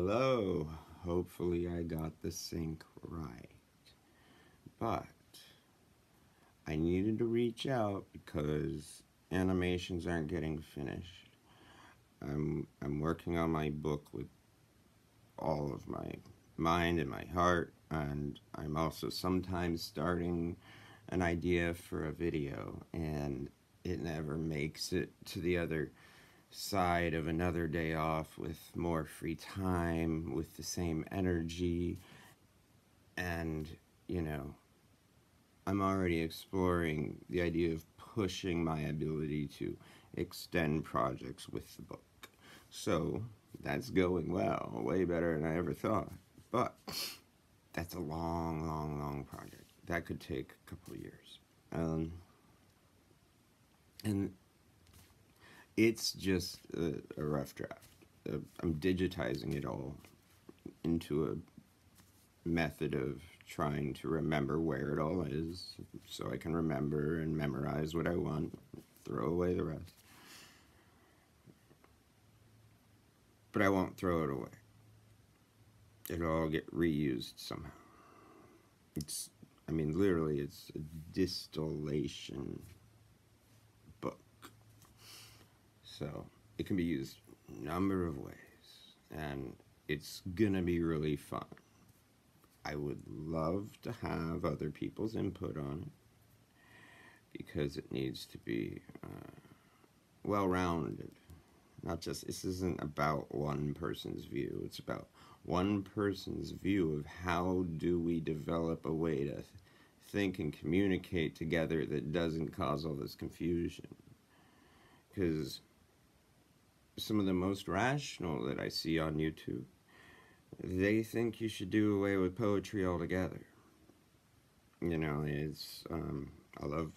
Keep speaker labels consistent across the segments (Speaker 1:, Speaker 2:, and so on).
Speaker 1: Hello. Hopefully I got the sync right. But I needed to reach out because animations aren't getting finished. I'm working on my book with all of my mind and my heart, and I'm also sometimes starting an idea for a video, and it never makes it to the other side of another day off with more free time, with the same energy, and you know, I'm already exploring the idea of pushing my ability to extend projects with the book. So that's going well, way better than I ever thought. But that's a long project. That could take a couple of years. And it's just a rough draft. I'm digitizing it all into a method of trying to remember where it all is so I can remember and memorize what I want, throw away the rest. But I won't throw it away. It'll all get reused somehow. Literally, it's a distillation book. So it can be used a number of ways, and it's gonna be really fun. I would love to have other people's input on it because it needs to be well-rounded. Not just, this isn't about one person's view, it's about one person's view of how do we develop a way to think and communicate together that doesn't cause all this confusion. Because some of the most rational that I see on YouTube, they think you should do away with poetry altogether. You know, I love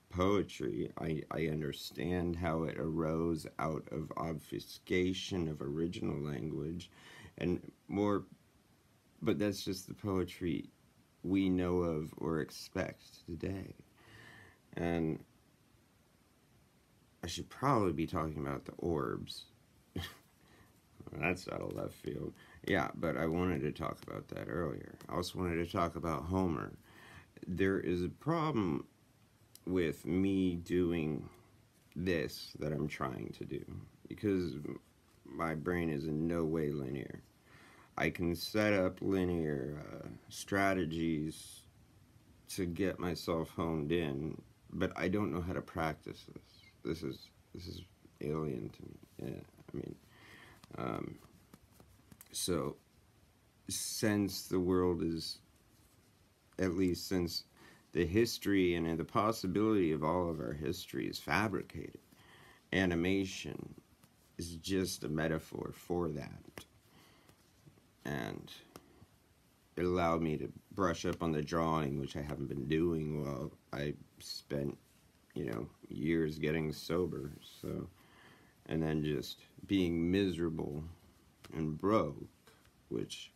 Speaker 1: poetry. I understand how it arose out of obfuscation of original language and more, but that's just the poetry we know of or expect today. And I should probably be talking about the orbs. That's out of left field. Yeah, but I wanted to talk about that earlier. I also wanted to talk about Homer. There is a problem with me doing this that I'm trying to do because my brain is in no way linear. I can set up linear strategies to get myself honed in, but I don't know how to practice this. This is alien to me. Yeah, so since the world is, at least since the history and the possibility of all of our history is fabricated, animation is just a metaphor for that. And it allowed me to brush up on the drawing, which I haven't been doing while I spent, years getting sober. So, and then just being miserable and broke, which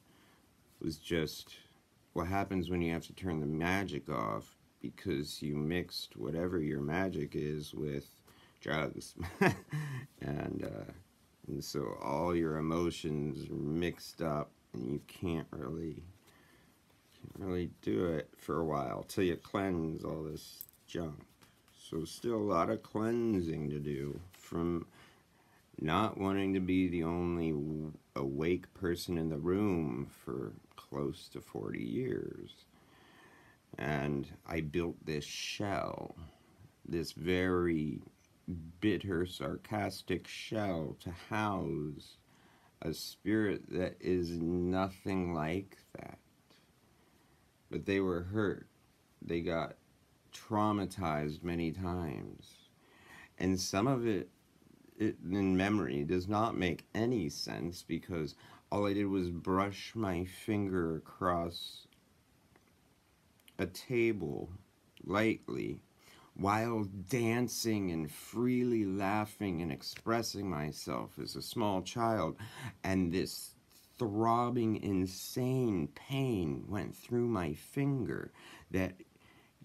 Speaker 1: was just what happens when you have to turn the magic off because you mixed whatever your magic is with drugs. and so all your emotions are mixed up and you can't really do it for a while till you cleanse all this junk. So still a lot of cleansing to do from not wanting to be the only awake person in the room for close to 40 years. And I built this shell, this very bitter, sarcastic shell to house a spirit that is nothing like that. But they were hurt. They got traumatized many times. And some of it in memory does not make any sense because all I did was brush my finger across a table lightly while dancing and freely laughing and expressing myself as a small child, and this throbbing insane pain went through my finger that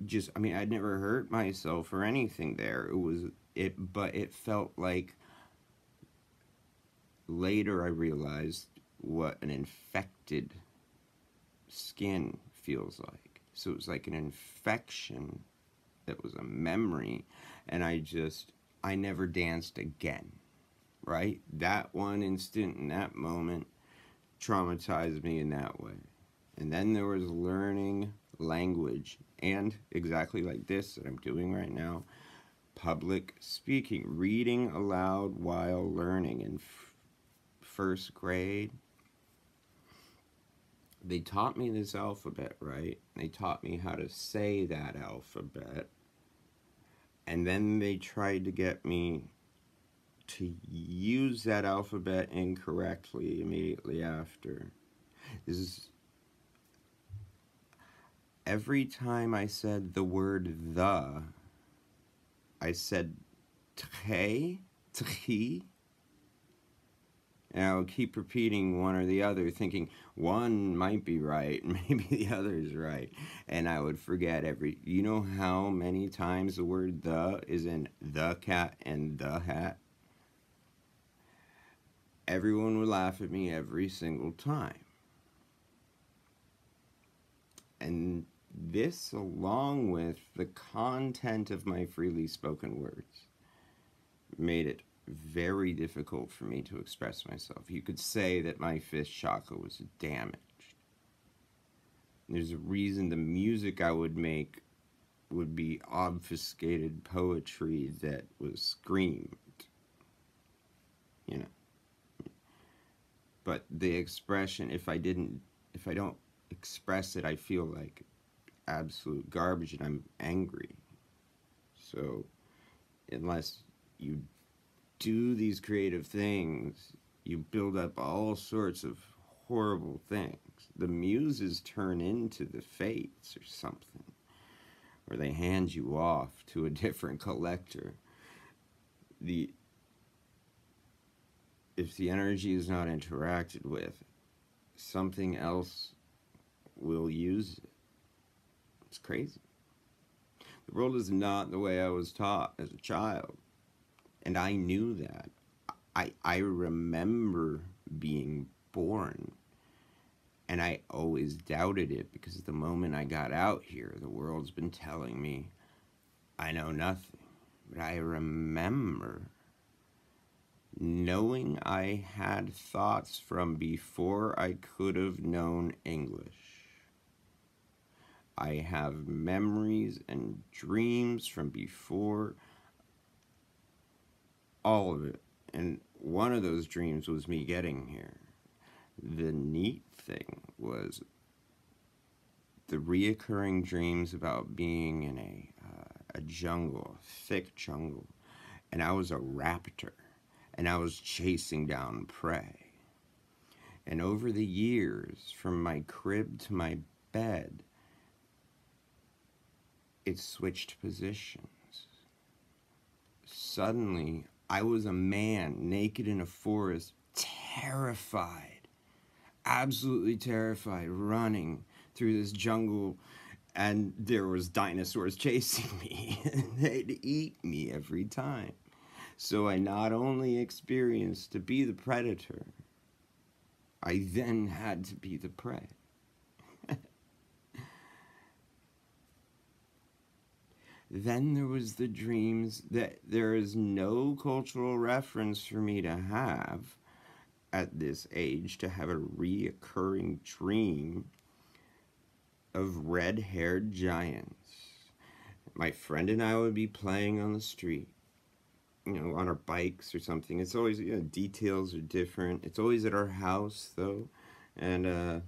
Speaker 1: just, I'd never hurt myself or anything there. But it felt like later I realized what an infected skin feels like. So it was like an infection that was a memory, and I never danced again, right? That one instant in that moment traumatized me in that way. And then there was learning language, and exactly like this that I'm doing right now, public speaking, reading aloud while learning. In first grade, they taught me this alphabet, right? They taught me how to say that alphabet. And then they tried to get me to use that alphabet incorrectly immediately after. This is every time I said the word the, I said tre, and I would keep repeating one or the other, thinking one might be right, maybe the other is right, and I would forget you know how many times the word the is in the cat and the hat? Everyone would laugh at me every single time. And this, along with the content of my freely spoken words, made it very difficult for me to express myself. You could say that my fifth chakra was damaged. There's a reason the music I would make would be obfuscated poetry that was screamed, you know. But the expression, if I don't express it, I feel like absolute garbage and I'm angry. So unless you do these creative things, you build up all sorts of horrible things. The muses turn into the fates or something, or they hand you off to a different collector. If the energy is not interacted with, something else will use it. It's crazy. The world is not the way I was taught as a child. And I knew that. I remember being born. And I always doubted it because the moment I got out here, the world's been telling me I know nothing. But I remember knowing I had thoughts from before I could have known English. I have memories and dreams from before, all of it. And one of those dreams was me getting here. The neat thing was the reoccurring dreams about being in a jungle, a thick jungle. And I was a raptor. And I was chasing down prey. And over the years, from my crib to my bed, it switched positions. Suddenly, I was a man naked in a forest, terrified, absolutely terrified, running through this jungle, and there was dinosaurs chasing me, and they'd eat me every time. So I not only experienced to be the predator, I then had to be the prey. Then there was the dreams that there is no cultural reference for me to have at this age to have a reoccurring dream of red-haired giants. My friend and I would be playing on the street, you know, on our bikes or something. It's always, you know, details are different. It's always at our house, though. And a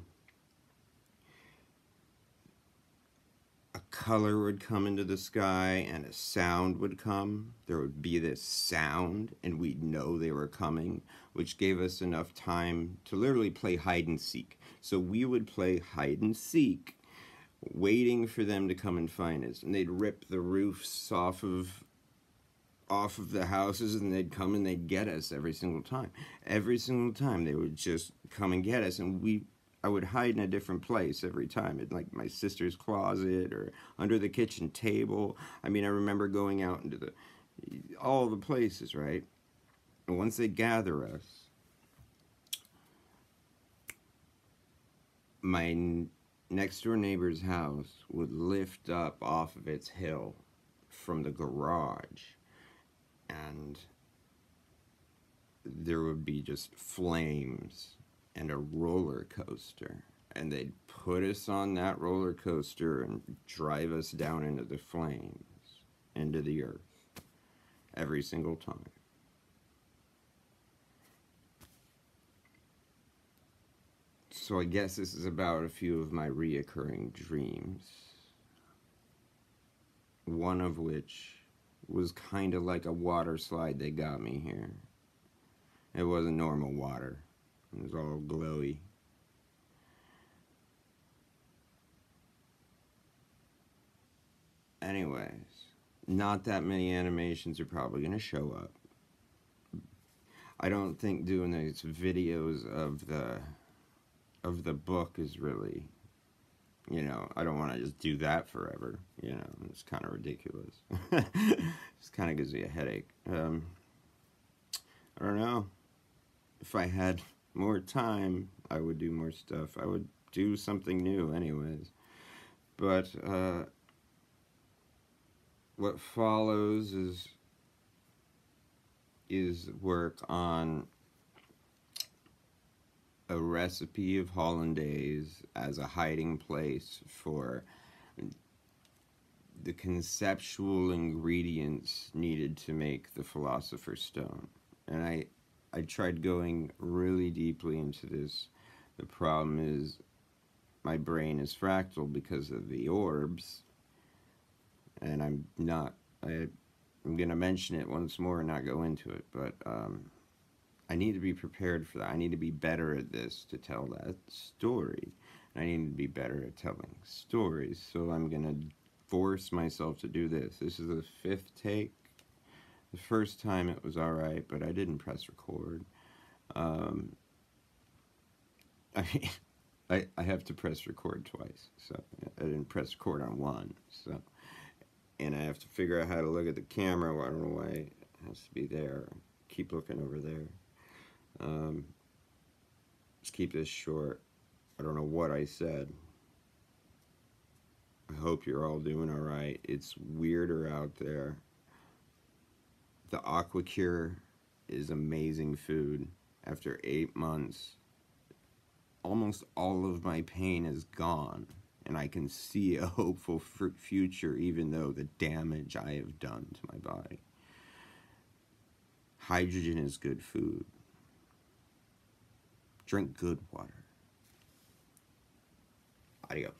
Speaker 1: color would come into the sky and a sound would come. There would be this sound and we'd know they were coming, which gave us enough time to literally play hide and seek. So we would play hide and seek, waiting for them to come and find us. And they'd rip the roofs off of the houses, and they'd come and they'd get us every single time. Every single time they would just come and get us, and I would hide in a different place every time, in like my sister's closet or under the kitchen table. I mean, I remember going out into all the places, right? And once they gather us, my next door neighbor's house would lift up off of its hill from the garage, and there would be just flames and a roller coaster, and they'd put us on that roller coaster and drive us down into the flames, into the earth, every single time. So I guess this is about a few of my reoccurring dreams, one of which was kind of like a water slide that got me here. It wasn't normal water. It was all glowy. Anyways, not that many animations are probably going to show up. I don't think doing these videos of the book is really, you know, I don't want to just do that forever. You know, it's kind of ridiculous. Just kind of gives me a headache. I don't know. If I had more time, I would do more stuff. I would do something new anyways. But what follows is work on a recipe of hollandaise as a hiding place for the conceptual ingredients needed to make the Philosopher's Stone. And I tried going really deeply into this. The problem is my brain is fractal because of the orbs, and I'm going to mention it once more and not go into it, but I need to be prepared for that. I need to be better at this to tell that story. And I need to be better at telling stories, so I'm going to force myself to do this. This is the 5th take. The first time it was alright, but I didn't press record. I have to press record twice, so I didn't press record on one, so, and I have to figure out how to look at the camera. Well, I don't know why it has to be there. Keep looking over there. Let's keep this short. I don't know what I said. I hope you're all doing alright. It's weirder out there. The AquaCure is amazing food. After 8 months, almost all of my pain is gone, and I can see a hopeful future even though the damage I have done to my body. Hydrogen is good food. Drink good water. Adios.